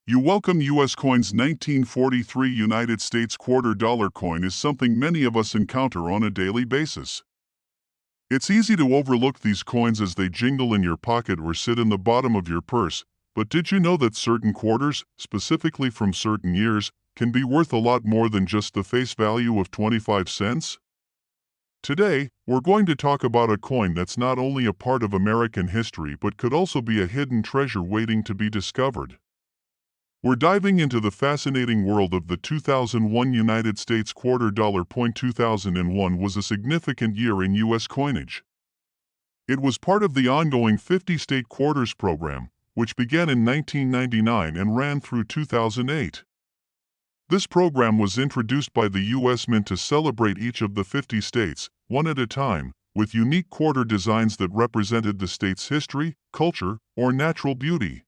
You welcome U.S. coins. 1943 United States quarter dollar coin is something many of us encounter on a daily basis. It's easy to overlook these coins as they jingle in your pocket or sit in the bottom of your purse, but did you know that certain quarters, specifically from certain years, can be worth a lot more than just the face value of 25 cents? Today, we're going to talk about a coin that's not only a part of American history but could also be a hidden treasure waiting to be discovered. We're diving into the fascinating world of the 2001 United States quarter dollar. 2001 was a significant year in U.S. coinage. It was part of the ongoing 50-state quarters program, which began in 1999 and ran through 2008. This program was introduced by the U.S. Mint to celebrate each of the 50 states, one at a time, with unique quarter designs that represented the state's history, culture, or natural beauty.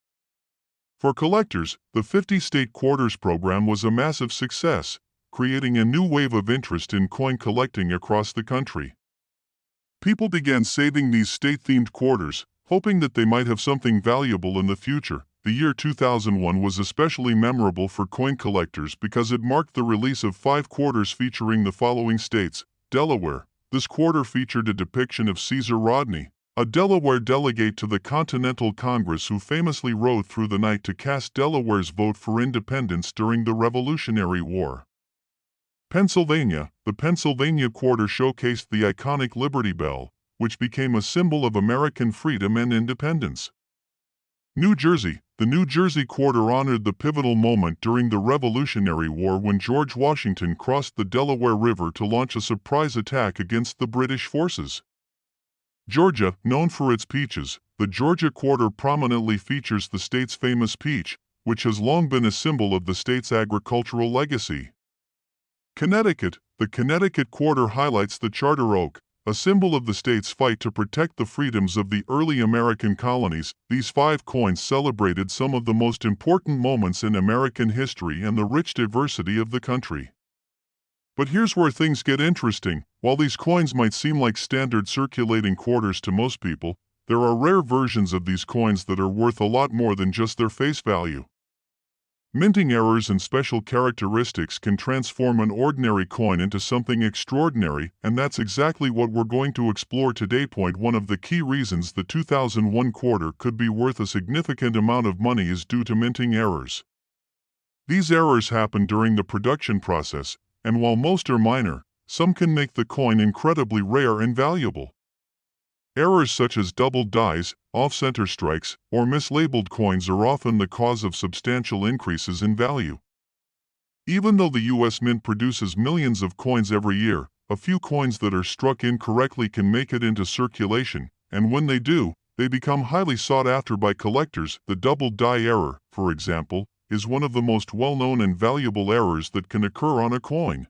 For collectors, the 50-state quarters program was a massive success, creating a new wave of interest in coin collecting across the country. People began saving these state-themed quarters, hoping that they might have something valuable in the future. The year 2001 was especially memorable for coin collectors because it marked the release of 5 quarters featuring the following states: Delaware. This quarter featured a depiction of Caesar Rodney, a Delaware delegate to the Continental Congress who famously rode through the night to cast Delaware's vote for independence during the Revolutionary War. Pennsylvania. The Pennsylvania quarter showcased the iconic Liberty Bell, which became a symbol of American freedom and independence. New Jersey. The New Jersey quarter honored the pivotal moment during the Revolutionary War when George Washington crossed the Delaware River to launch a surprise attack against the British forces. Georgia, known for its peaches, the Georgia quarter prominently features the state's famous peach, which has long been a symbol of the state's agricultural legacy. Connecticut. The Connecticut quarter highlights the charter oak, a symbol of the state's fight to protect the freedoms of the early American colonies. These 5 coins celebrated some of the most important moments in American history and the rich diversity of the country. But here's where things get interesting. While these coins might seem like standard circulating quarters to most people, there are rare versions of these coins that are worth a lot more than just their face value. Minting errors and special characteristics can transform an ordinary coin into something extraordinary, and that's exactly what we're going to explore today. One of the key reasons the 2001 quarter could be worth a significant amount of money is due to minting errors. These errors happen during the production process, and while most are minor, some can make the coin incredibly rare and valuable. Errors such as doubled dies, off-center strikes, or mislabeled coins are often the cause of substantial increases in value. Even though the U.S. Mint produces millions of coins every year, a few coins that are struck incorrectly can make it into circulation, and when they do, they become highly sought after by collectors. The doubled die error, for example, is one of the most well-known and valuable errors that can occur on a coin.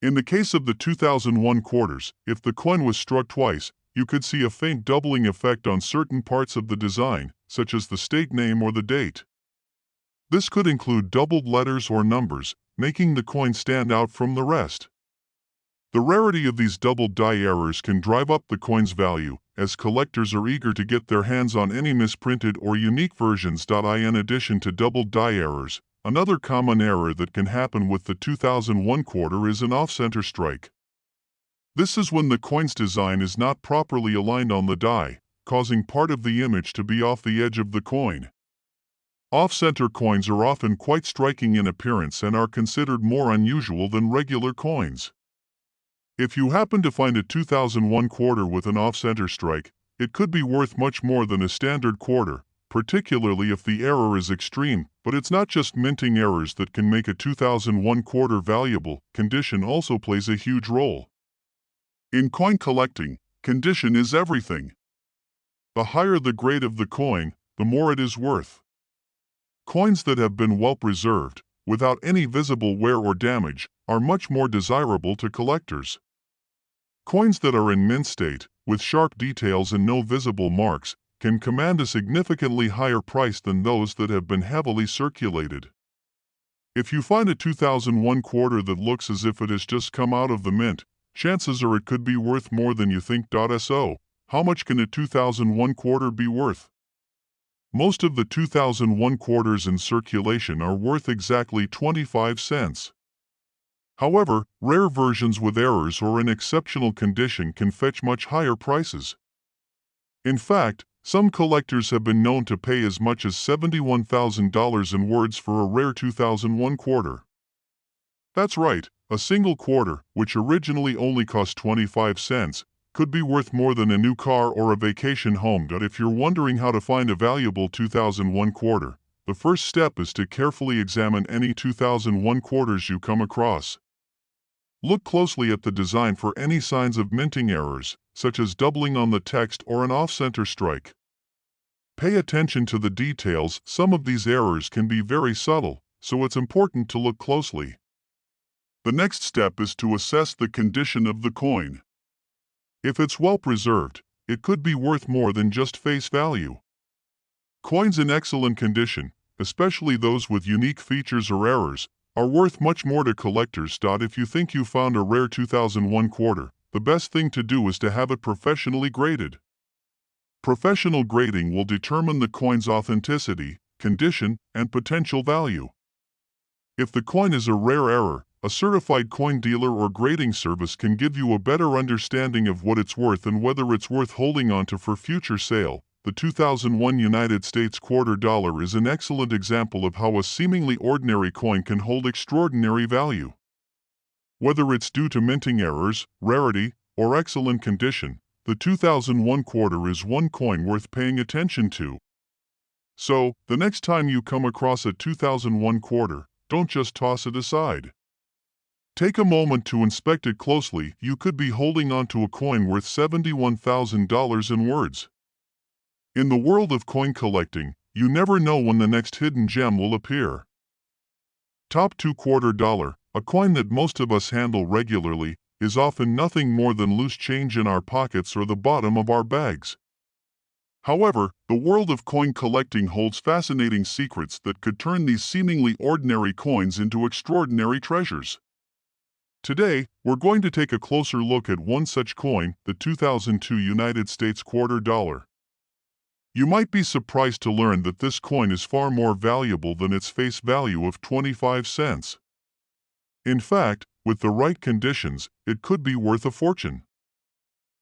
In the case of the 2001 quarters, if the coin was struck twice, you could see a faint doubling effect on certain parts of the design, such as the state name or the date. This could include doubled letters or numbers, making the coin stand out from the rest. The rarity of these doubled die errors can drive up the coin's value, as collectors are eager to get their hands on any misprinted or unique versions. In addition to doubled die errors, another common error that can happen with the 2001 quarter is an off-center strike. This is when the coin's design is not properly aligned on the die, causing part of the image to be off the edge of the coin. Off-center coins are often quite striking in appearance and are considered more unusual than regular coins. If you happen to find a 2001 quarter with an off-center strike, it could be worth much more than a standard quarter, particularly if the error is extreme. But it's not just minting errors that can make a 2001 quarter valuable. Condition also plays a huge role. In coin collecting, condition is everything. The higher the grade of the coin, the more it is worth. Coins that have been well preserved, without any visible wear or damage, are much more desirable to collectors. Coins that are in mint state, with sharp details and no visible marks, can command a significantly higher price than those that have been heavily circulated. If you find a 2001 quarter that looks as if it has just come out of the mint, chances are it could be worth more than you think. So, how much can a 2001 quarter be worth? Most of the 2001 quarters in circulation are worth exactly 25 cents. However, rare versions with errors or in exceptional condition can fetch much higher prices. In fact, some collectors have been known to pay as much as $71,000 in words for a rare 2001 quarter. That's right, a single quarter, which originally only cost 25 cents, could be worth more than a new car or a vacation home. But if you're wondering how to find a valuable 2001 quarter, the first step is to carefully examine any 2001 quarters you come across. Look closely at the design for any signs of minting errors, such as doubling on the text or an off-center strike. Pay attention to the details. Some of these errors can be very subtle, so it's important to look closely. The next step is to assess the condition of the coin. If it's well preserved, it could be worth more than just face value. Coins in excellent condition, especially those with unique features or errors, are worth much more to collectors. If you think you found a rare 2001 quarter, the best thing to do is to have it professionally graded. Professional grading will determine the coin's authenticity, condition, and potential value. If the coin is a rare error, a certified coin dealer or grading service can give you a better understanding of what it's worth and whether it's worth holding on to for future sale. The 2001 United States quarter dollar is an excellent example of how a seemingly ordinary coin can hold extraordinary value. Whether it's due to minting errors, rarity, or excellent condition, the 2001 quarter is one coin worth paying attention to. So, the next time you come across a 2001 quarter, don't just toss it aside. Take a moment to inspect it closely. You could be holding on to a coin worth $71,000 in words. In the world of coin collecting, you never know when the next hidden gem will appear. Top 2 quarter dollar, a coin that most of us handle regularly, is often nothing more than loose change in our pockets or the bottom of our bags. However, the world of coin collecting holds fascinating secrets that could turn these seemingly ordinary coins into extraordinary treasures. Today, we're going to take a closer look at one such coin, the 2002 United States quarter dollar. You might be surprised to learn that this coin is far more valuable than its face value of 25 cents. In fact, with the right conditions, it could be worth a fortune.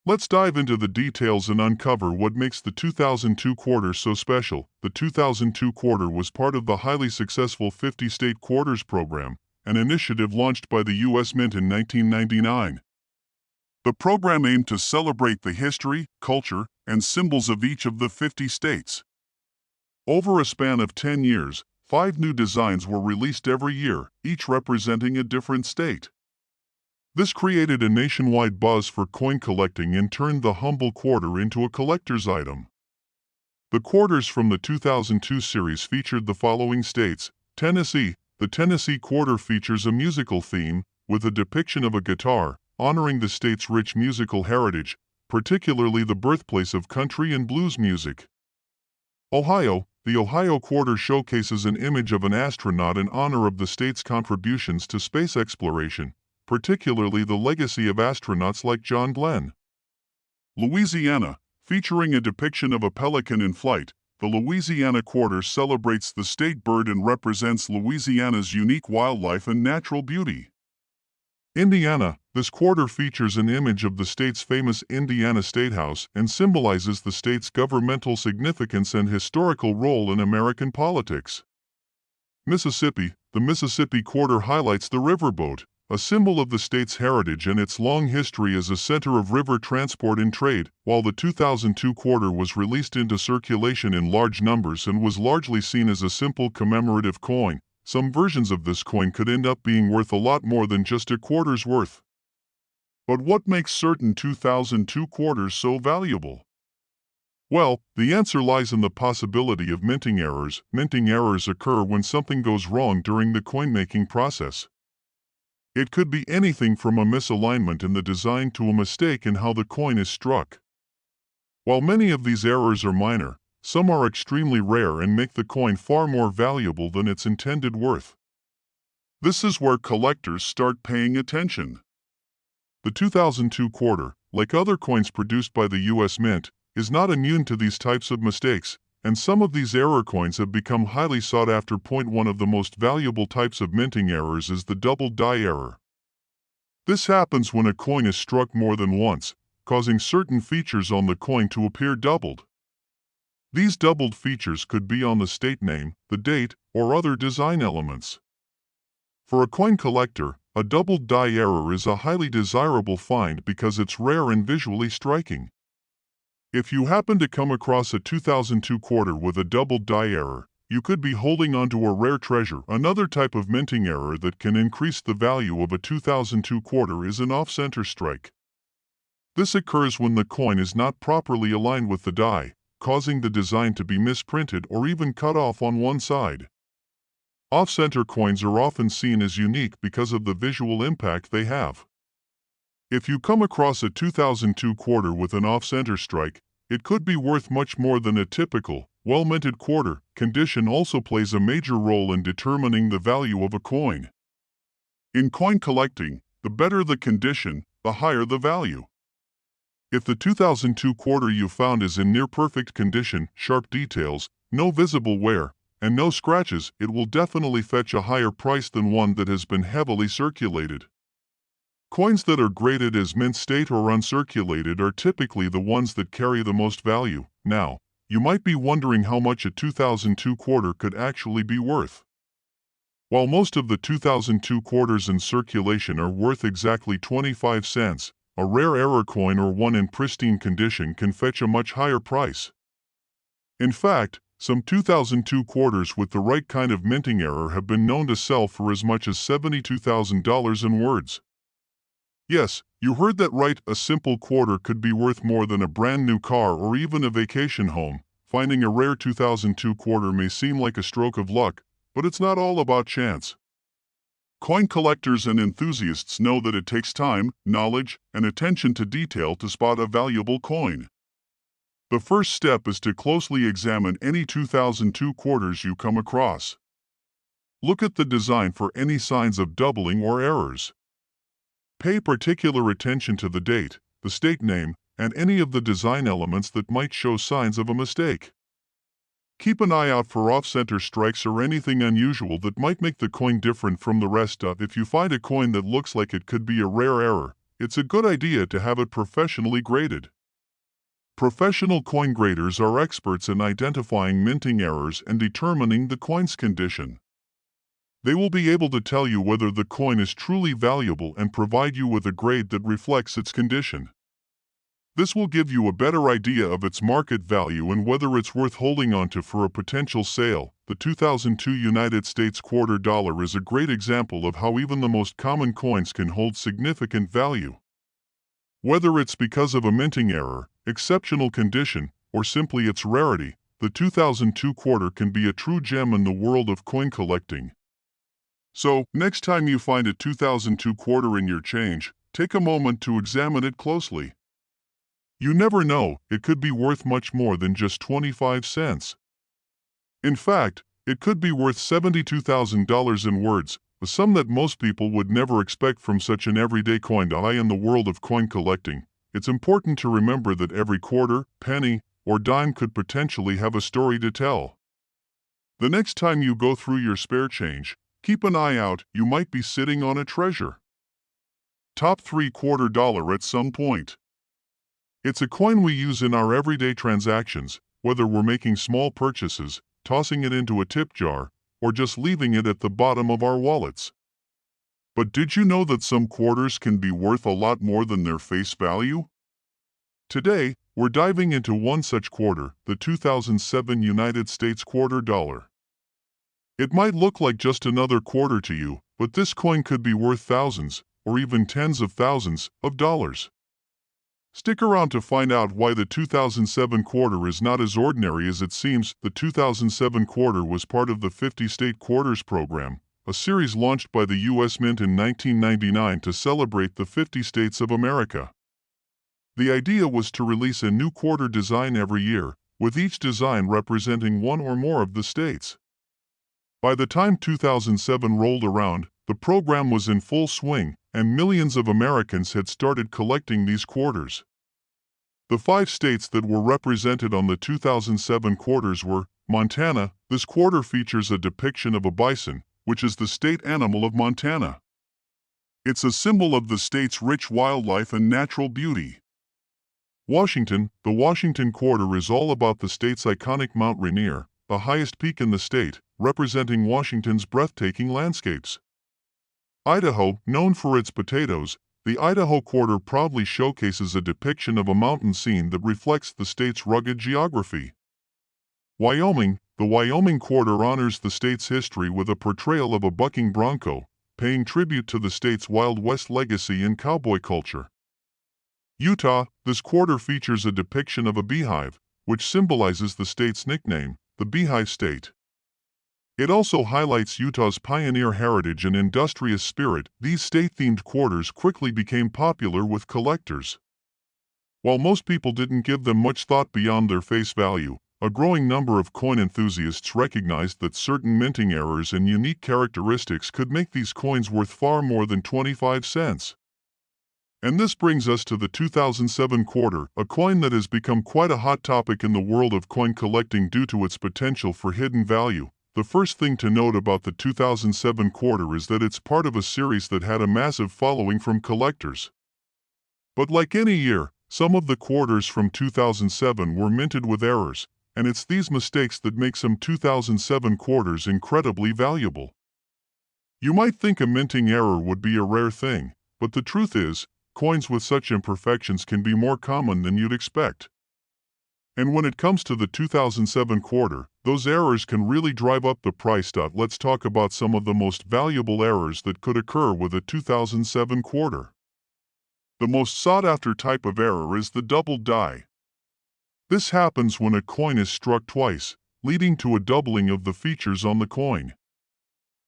Let's dive into the details and uncover what makes the 2002 quarter so special. The 2002 quarter was part of the highly successful 50-state quarters program, an initiative launched by the U.S. Mint in 1999. The program aimed to celebrate the history, culture, and symbols of each of the 50 states. Over a span of 10 years, 5 new designs were released every year, each representing a different state. This created a nationwide buzz for coin collecting and turned the humble quarter into a collector's item. The quarters from the 2002 series featured the following states: Tennessee. The Tennessee quarter features a musical theme, with a depiction of a guitar, honoring the state's rich musical heritage, particularly the birthplace of country and blues music. Ohio. The Ohio quarter showcases an image of an astronaut in honor of the state's contributions to space exploration, particularly the legacy of astronauts like John Glenn. Louisiana. Featuring a depiction of a pelican in flight, the Louisiana quarter celebrates the state bird and represents Louisiana's unique wildlife and natural beauty. Indiana. This quarter features an image of the state's famous Indiana State House and symbolizes the state's governmental significance and historical role in American politics. Mississippi. The Mississippi quarter highlights the riverboat, a symbol of the state's heritage and its long history as a center of river transport and trade. While the 2002 quarter was released into circulation in large numbers and was largely seen as a simple commemorative coin, some versions of this coin could end up being worth a lot more than just a quarter's worth. But what makes certain 2002 quarters so valuable? Well, the answer lies in the possibility of minting errors. Minting errors occur when something goes wrong during the coin-making process. It could be anything from a misalignment in the design to a mistake in how the coin is struck. While many of these errors are minor, some are extremely rare and make the coin far more valuable than its intended worth. This is where collectors start paying attention. The 2002 quarter, like other coins produced by the U.S. Mint, is not immune to these types of mistakes. and some of these error coins have become highly sought after. One of the most valuable types of minting errors is the doubled die error. This happens when a coin is struck more than once, causing certain features on the coin to appear doubled. These doubled features could be on the state name, the date, or other design elements. For a coin collector, a doubled die error is a highly desirable find because it's rare and visually striking. If you happen to come across a 2002 quarter with a doubled die error, you could be holding onto a rare treasure. Another type of minting error that can increase the value of a 2002 quarter is an off-center strike. This occurs when the coin is not properly aligned with the die, causing the design to be misprinted or even cut off on one side. Off-center coins are often seen as unique because of the visual impact they have. If you come across a 2002 quarter with an off-center strike, it could be worth much more than a typical, well-minted quarter. Condition also plays a major role in determining the value of a coin. In coin collecting, the better the condition, the higher the value. If the 2002 quarter you found is in near-perfect condition, sharp details, no visible wear, and no scratches, it will definitely fetch a higher price than one that has been heavily circulated. Coins that are graded as mint state or uncirculated are typically the ones that carry the most value. Now, you might be wondering how much a 2002 quarter could actually be worth. While most of the 2002 quarters in circulation are worth exactly 25 cents, a rare error coin or one in pristine condition can fetch a much higher price. In fact, some 2002 quarters with the right kind of minting error have been known to sell for as much as $72,000 in words. Yes, you heard that right, a simple quarter could be worth more than a brand new car or even a vacation home. Finding a rare 2002 quarter may seem like a stroke of luck, but it's not all about chance. Coin collectors and enthusiasts know that it takes time, knowledge, and attention to detail to spot a valuable coin. The first step is to closely examine any 2002 quarters you come across. Look at the design for any signs of doubling or errors. Pay particular attention to the date, the state name, and any of the design elements that might show signs of a mistake. Keep an eye out for off-center strikes or anything unusual that might make the coin different from the rest. If you find a coin that looks like it could be a rare error, it's a good idea to have it professionally graded. Professional coin graders are experts in identifying minting errors and determining the coin's condition. They will be able to tell you whether the coin is truly valuable and provide you with a grade that reflects its condition. This will give you a better idea of its market value and whether it's worth holding onto for a potential sale. The 2002 United States quarter dollar is a great example of how even the most common coins can hold significant value. Whether it's because of a minting error, exceptional condition, or simply its rarity, the 2002 quarter can be a true gem in the world of coin collecting. So, next time you find a 2002 quarter in your change, take a moment to examine it closely. You never know, it could be worth much more than just 25 cents. In fact, it could be worth $72,000 in words, a sum that most people would never expect from such an everyday coin. In the world of coin collecting, it's important to remember that every quarter, penny, or dime could potentially have a story to tell. The next time you go through your spare change, keep an eye out, you might be sitting on a treasure. Top 3 quarter dollar at some point. It's a coin we use in our everyday transactions, whether we're making small purchases, tossing it into a tip jar, or just leaving it at the bottom of our wallets. But did you know that some quarters can be worth a lot more than their face value? Today, we're diving into one such quarter, the 2007 United States quarter dollar. It might look like just another quarter to you, but this coin could be worth thousands, or even tens of thousands, of dollars. Stick around to find out why the 2007 quarter is not as ordinary as it seems. The 2007 quarter was part of the 50-state quarters program, a series launched by the U.S. Mint in 1999 to celebrate the 50 states of America. The idea was to release a new quarter design every year, with each design representing one or more of the states. By the time 2007 rolled around, the program was in full swing, and millions of Americans had started collecting these quarters. The 5 states that were represented on the 2007 quarters were Montana. This quarter features a depiction of a bison, which is the state animal of Montana. It's a symbol of the state's rich wildlife and natural beauty. Washington. The Washington quarter is all about the state's iconic Mount Rainier, the highest peak in the state, representing Washington's breathtaking landscapes. Idaho. Known for its potatoes, the Idaho quarter proudly showcases a depiction of a mountain scene that reflects the state's rugged geography. Wyoming. The Wyoming quarter honors the state's history with a portrayal of a bucking bronco, paying tribute to the state's Wild West legacy and cowboy culture. Utah. This quarter features a depiction of a beehive, which symbolizes the state's nickname, the Beehive State. It also highlights Utah's pioneer heritage and industrious spirit. These state-themed quarters quickly became popular with collectors. While most people didn't give them much thought beyond their face value, a growing number of coin enthusiasts recognized that certain minting errors and unique characteristics could make these coins worth far more than 25 cents. And this brings us to the 2007 quarter, a coin that has become quite a hot topic in the world of coin collecting due to its potential for hidden value. The first thing to note about the 2007 quarter is that it's part of a series that had a massive following from collectors. But like any year, some of the quarters from 2007 were minted with errors, and it's these mistakes that make some 2007 quarters incredibly valuable. You might think a minting error would be a rare thing, but the truth is, coins with such imperfections can be more common than you'd expect. And when it comes to the 2007 quarter, those errors can really drive up the price. Let's talk about some of the most valuable errors that could occur with a 2007 quarter. The most sought-after type of error is the doubled die. This happens when a coin is struck twice, leading to a doubling of the features on the coin.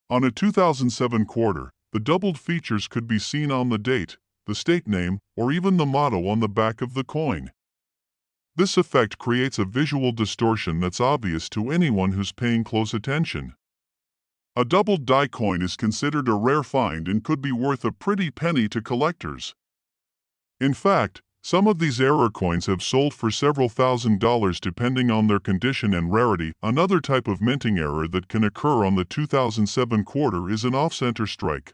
On a 2007 quarter, the doubled features could be seen on the date, the state name, or even the motto on the back of the coin. This effect creates a visual distortion that's obvious to anyone who's paying close attention. A doubled die coin is considered a rare find and could be worth a pretty penny to collectors. In fact, some of these error coins have sold for several $1,000s depending on their condition and rarity. Another type of minting error that can occur on the 2007 quarter is an off-center strike.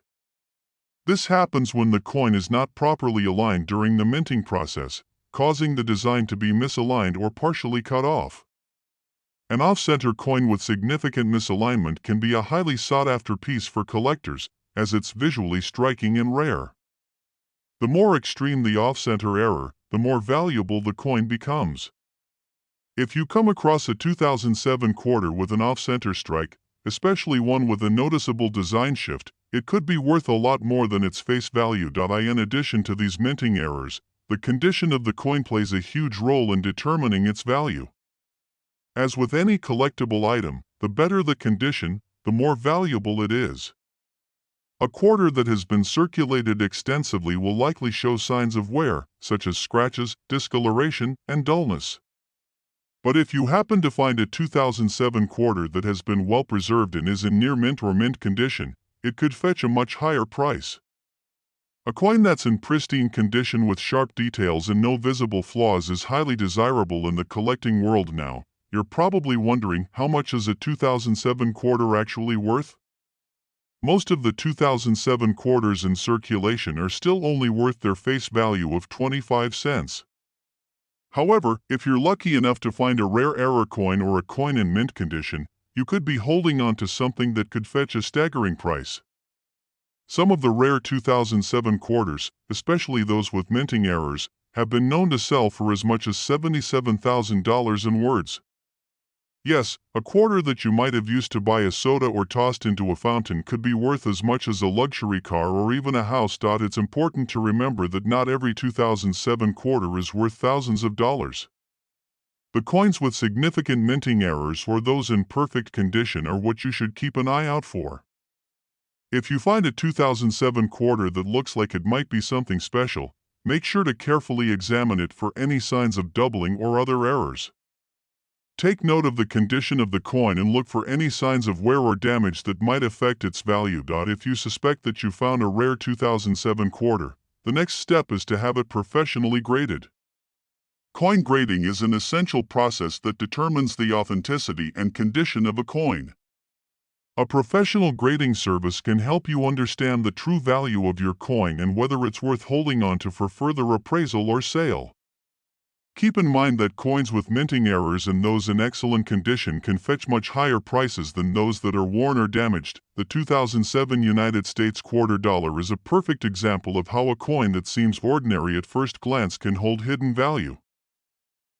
This happens when the coin is not properly aligned during the minting process, causing the design to be misaligned or partially cut off. An off-center coin with significant misalignment can be a highly sought-after piece for collectors, as it's visually striking and rare. The more extreme the off-center error, the more valuable the coin becomes. If you come across a 2007 quarter with an off-center strike, especially one with a noticeable design shift, it could be worth a lot more than its face value. In addition to these minting errors, the condition of the coin plays a huge role in determining its value. As with any collectible item, the better the condition, the more valuable it is. A quarter that has been circulated extensively will likely show signs of wear, such as scratches, discoloration, and dullness. But if you happen to find a 2007 quarter that has been well preserved and is in near mint or mint condition, it could fetch a much higher price. A coin that's in pristine condition with sharp details and no visible flaws is highly desirable in the collecting world now. You're probably wondering, how much is a 2007 quarter actually worth? Most of the 2007 quarters in circulation are still only worth their face value of 25 cents. However, if you're lucky enough to find a rare error coin or a coin in mint condition, you could be holding on to something that could fetch a staggering price. Some of the rare 2007 quarters, especially those with minting errors, have been known to sell for as much as $77,000 in words. Yes, a quarter that you might have used to buy a soda or tossed into a fountain could be worth as much as a luxury car or even a house. It's important to remember that not every 2007 quarter is worth thousands of dollars. The coins with significant minting errors or those in perfect condition are what you should keep an eye out for. If you find a 2007 quarter that looks like it might be something special, make sure to carefully examine it for any signs of doubling or other errors. Take note of the condition of the coin and look for any signs of wear or damage that might affect its value. If you suspect that you found a rare 2007 quarter, the next step is to have it professionally graded. Coin grading is an essential process that determines the authenticity and condition of a coin. A professional grading service can help you understand the true value of your coin and whether it's worth holding on to for further appraisal or sale. Keep in mind that coins with minting errors and those in excellent condition can fetch much higher prices than those that are worn or damaged. The 2007 United States quarter dollar is a perfect example of how a coin that seems ordinary at first glance can hold hidden value.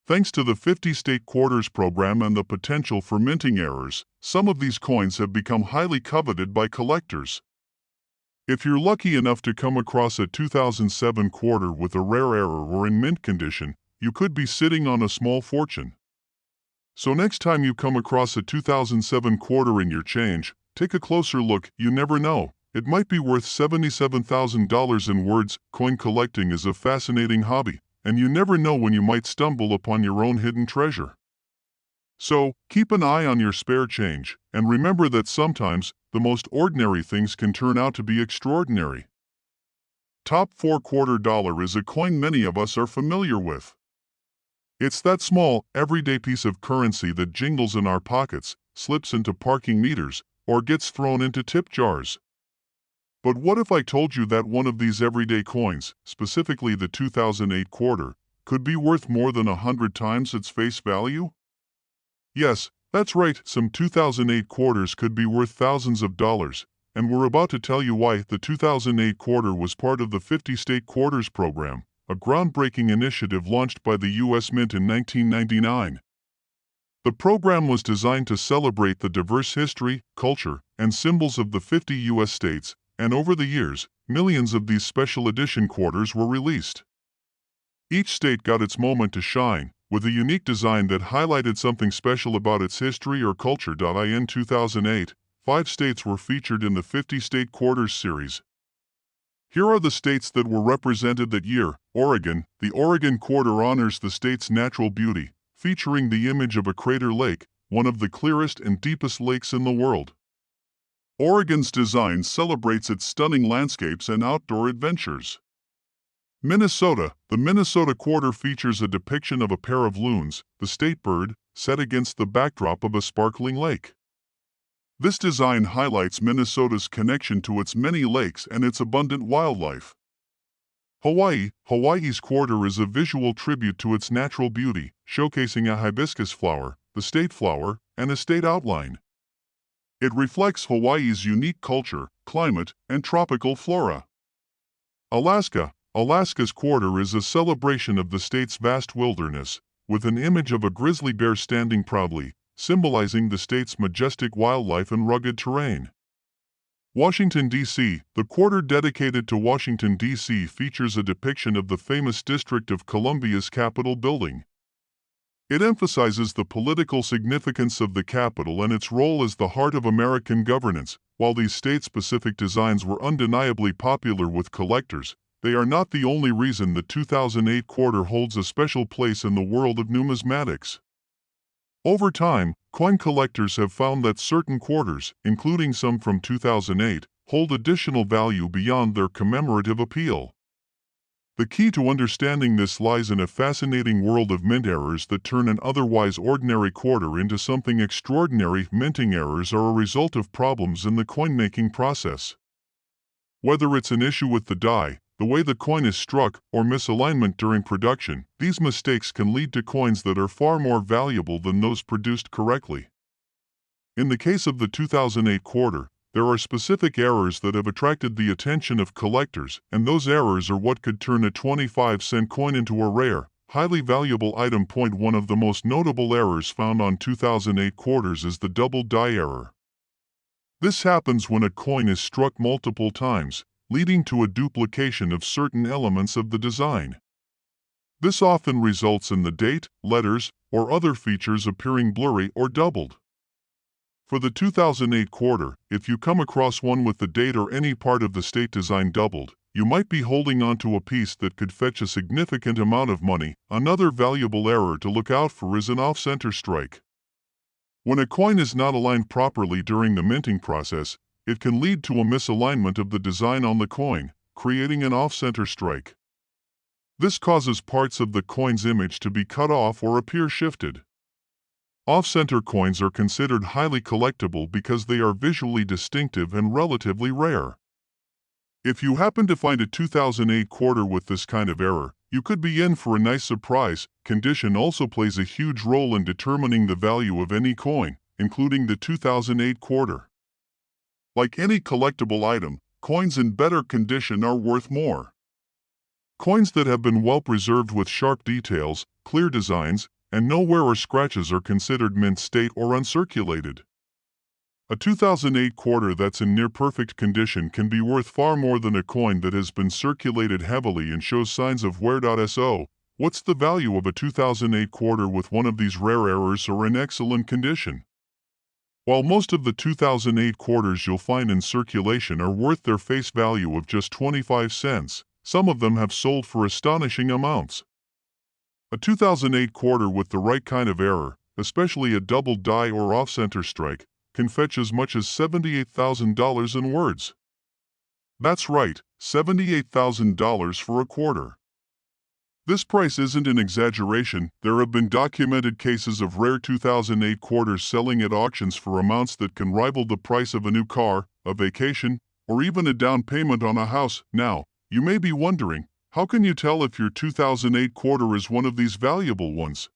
Thanks to the 50-state quarters program and the potential for minting errors, some of these coins have become highly coveted by collectors. If you're lucky enough to come across a 2007 quarter with a rare error or in mint condition, you could be sitting on a small fortune. So next time you come across a 2007 quarter in your change, take a closer look. You never know, it might be worth $77,000. In words, coin collecting is a fascinating hobby, and you never know when you might stumble upon your own hidden treasure. So, keep an eye on your spare change, and remember that sometimes, the most ordinary things can turn out to be extraordinary. Top 4 quarter dollar is a coin many of us are familiar with. It's that small, everyday piece of currency that jingles in our pockets, slips into parking meters, or gets thrown into tip jars. But what if I told you that one of these everyday coins, specifically the 2008 quarter, could be worth more than 100 times its face value? Yes, that's right, some 2008 quarters could be worth thousands of dollars, and we're about to tell you why. The 2008 quarter was part of the 50-state quarters program, a groundbreaking initiative launched by the U.S. Mint in 1999. The program was designed to celebrate the diverse history, culture, and symbols of the 50 U.S. states, and over the years, millions of these special edition quarters were released. Each state got its moment to shine, with a unique design that highlighted something special about its history or culture. In 2008, 5 states were featured in the 50-state quarters series. Here are the states that were represented that year. Oregon. The Oregon quarter honors the state's natural beauty, featuring the image of a crater lake, one of the clearest and deepest lakes in the world. Oregon's design celebrates its stunning landscapes and outdoor adventures. Minnesota. The Minnesota quarter features a depiction of a pair of loons, the state bird, set against the backdrop of a sparkling lake. This design highlights Minnesota's connection to its many lakes and its abundant wildlife. Hawaii. Hawaii's quarter is a visual tribute to its natural beauty, showcasing a hibiscus flower, the state flower, and a state outline. It reflects Hawaii's unique culture, climate, and tropical flora. Alaska. Alaska's quarter is a celebration of the state's vast wilderness, with an image of a grizzly bear standing proudly, symbolizing the state's majestic wildlife and rugged terrain. Washington, D.C. The quarter dedicated to Washington, D.C. features a depiction of the famous District of Columbia's Capitol building. It emphasizes the political significance of the Capitol and its role as the heart of American governance. While these state-specific designs were undeniably popular with collectors, they are not the only reason the 2008 quarter holds a special place in the world of numismatics. Over time, coin collectors have found that certain quarters, including some from 2008, hold additional value beyond their commemorative appeal. The key to understanding this lies in a fascinating world of mint errors that turn an otherwise ordinary quarter into something extraordinary. Minting errors are a result of problems in the coin-making process. Whether it's an issue with the die, the way the coin is struck, or misalignment during production, these mistakes can lead to coins that are far more valuable than those produced correctly. In the case of the 2008 quarter, there are specific errors that have attracted the attention of collectors, and those errors are what could turn a 25-cent coin into a rare, highly valuable item. One of the most notable errors found on 2008 quarters is the double die error. This happens when a coin is struck multiple times, leading to a duplication of certain elements of the design. This often results in the date, letters, or other features appearing blurry or doubled. For the 2008 quarter, if you come across one with the date or any part of the state design doubled, you might be holding on to a piece that could fetch a significant amount of money. Another valuable error to look out for is an off-center strike. When a coin is not aligned properly during the minting process, it can lead to a misalignment of the design on the coin, creating an off-center strike. This causes parts of the coin's image to be cut off or appear shifted. Off-center coins are considered highly collectible because they are visually distinctive and relatively rare. If you happen to find a 2008 quarter with this kind of error, you could be in for a nice surprise. Condition also plays a huge role in determining the value of any coin, including the 2008 quarter. Like any collectible item, coins in better condition are worth more. Coins that have been well preserved with sharp details, clear designs, and no wear or scratches are considered mint state or uncirculated. A 2008 quarter that's in near-perfect condition can be worth far more than a coin that has been circulated heavily and shows signs of wear. So, what's the value of a 2008 quarter with one of these rare errors or in excellent condition? While most of the 2008 quarters you'll find in circulation are worth their face value of just 25 cents, some of them have sold for astonishing amounts. A 2008 quarter with the right kind of error, especially a double die or off-center strike, can fetch as much as $78,000 in words. That's right, $78,000 for a quarter. This price isn't an exaggeration. There have been documented cases of rare 2008 quarters selling at auctions for amounts that can rival the price of a new car, a vacation, or even a down payment on a house. Now, you may be wondering, how can you tell if your 2008 quarter is one of these valuable ones?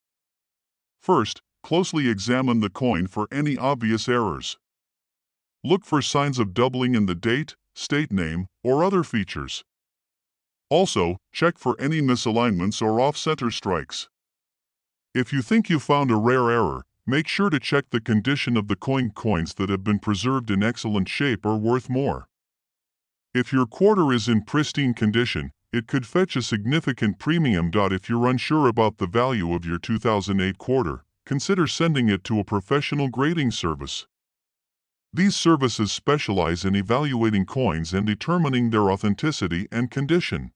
First, closely examine the coin for any obvious errors. Look for signs of doubling in the date, state name, or other features. Also, check for any misalignments or off-center strikes. If you think you found a rare error, make sure to check the condition of the coin. Coins that have been preserved in excellent shape are worth more. If your quarter is in pristine condition, it could fetch a significant premium. If you're unsure about the value of your 2008 quarter, consider sending it to a professional grading service. These services specialize in evaluating coins and determining their authenticity and condition.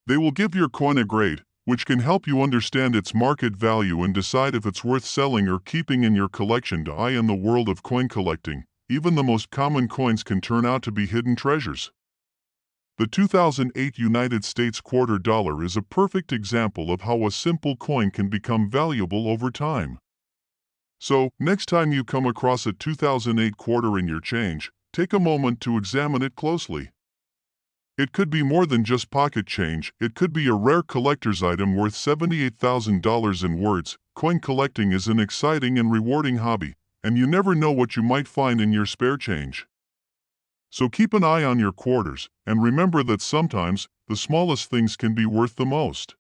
They will give your coin a grade, which can help you understand its market value and decide if it's worth selling or keeping in your collection. In the world of coin collecting, even the most common coins can turn out to be hidden treasures. The 2008 United States quarter dollar is a perfect example of how a simple coin can become valuable over time. So, next time you come across a 2008 quarter in your change, take a moment to examine it closely. It could be more than just pocket change. It could be a rare collector's item worth $78,000 in words. Coin collecting is an exciting and rewarding hobby, and you never know what you might find in your spare change. So keep an eye on your quarters, and remember that sometimes, the smallest things can be worth the most.